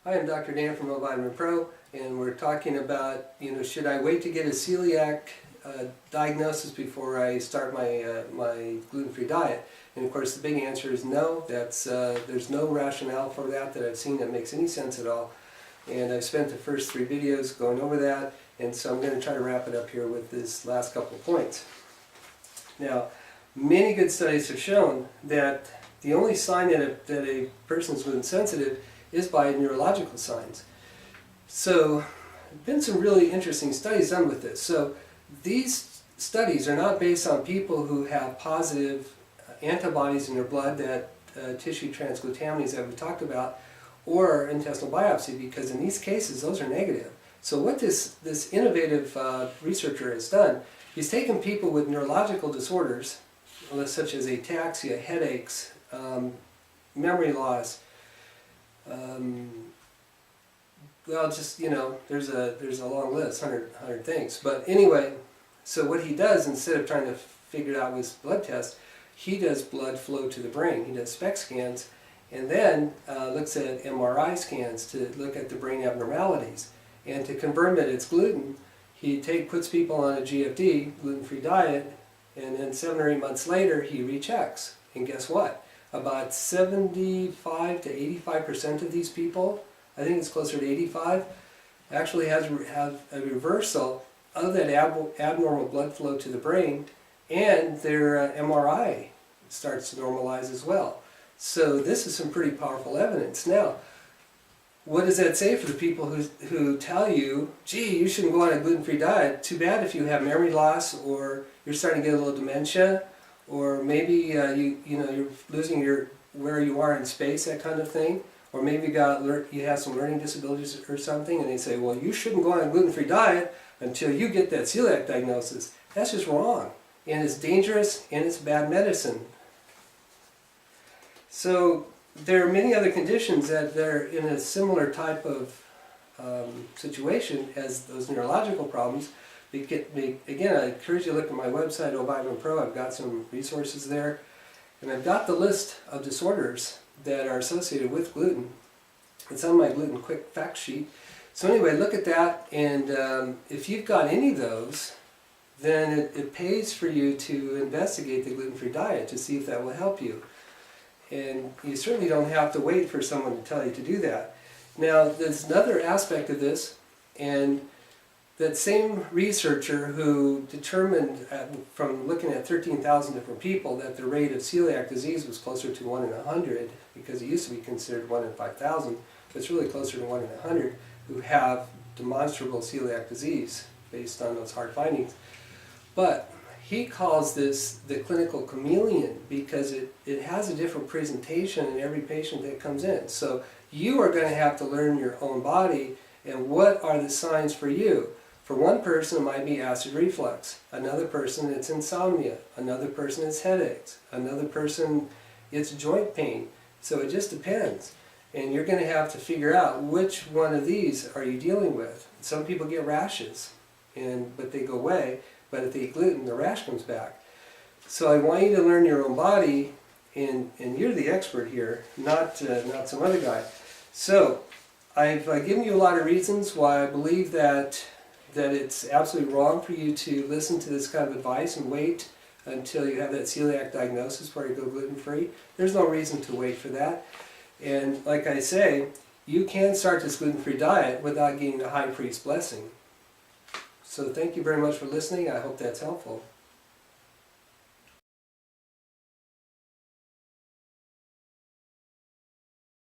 Hi, I'm Dr. Dan from Vitamin Pro, and we're talking about, should I wait to get a celiac diagnosis before I start my gluten-free diet? And of course, the big answer is no. There's no rationale for that I've seen that makes any sense at all. And I've spent the first 3 videos going over that, and so I'm going to try to wrap it up here with this last couple of points. Now, many good studies have shown that the only sign that a person is gluten sensitive is by neurological signs. So, there have been some really interesting studies done with this. So, these studies are not based on people who have positive antibodies in their blood, that tissue transglutaminase that we talked about, or intestinal biopsy, because in these cases those are negative. So what this innovative researcher has done, he's taken people with neurological disorders, such as ataxia, headaches, memory loss, well, just, there's a long list, 100 things. But anyway, so what he does, instead of trying to figure it out with blood tests, he does blood flow to the brain. He does SPECT scans, and then looks at MRI scans to look at the brain abnormalities. And to confirm that it's gluten, he puts people on a GFD, gluten-free diet, and then 7 or 8 months later he rechecks. And guess what? About 75 to 85% of these people, I think it's closer to 85, actually have a reversal of that abnormal blood flow to the brain, and their MRI starts to normalize as well. So this is some pretty powerful evidence. Now, what does that say for the people who tell you, gee, you shouldn't go on a gluten-free diet? Too bad if you have memory loss, or you're starting to get a little dementia, or maybe you're losing where you are in space, that kind of thing, or maybe you have some learning disabilities or something, and they say, well, you shouldn't go on a gluten-free diet until you get that celiac diagnosis. That's just wrong, and it's dangerous, and it's bad medicine. So there are many other conditions that they're in a similar type of situation as those neurological problems. Again, I encourage you to look at my website, Vitamin Pro. I've got some resources there. And I've got the list of disorders that are associated with gluten. It's on my gluten quick fact sheet. So anyway, look at that, and if you've got any of those, then it pays for you to investigate the gluten-free diet to see if that will help you. And you certainly don't have to wait for someone to tell you to do that. Now, there's another aspect of this, and that same researcher who determined from looking at 13,000 different people that the rate of celiac disease was closer to 1 in 100, because it used to be considered 1 in 5,000, but it's really closer to 1 in 100 who have demonstrable celiac disease based on those hard findings. But he calls this the clinical chameleon because it has a different presentation in every patient that comes in. So you are going to have to learn your own body and what are the signs for you. For one person, it might be acid reflux. Another person, it's insomnia. Another person, it's headaches. Another person, it's joint pain. So it just depends. And you're going to have to figure out which one of these are you dealing with. Some people get rashes, but they go away. But if they eat gluten, the rash comes back. So I want you to learn your own body, and you're the expert here, not some other guy. So I've given you a lot of reasons why I believe that it's absolutely wrong for you to listen to this kind of advice and wait until you have that celiac diagnosis before you go gluten-free. There's no reason to wait for that. And like I say, you can start this gluten-free diet without getting the high priest's blessing. So thank you very much for listening. I hope that's helpful.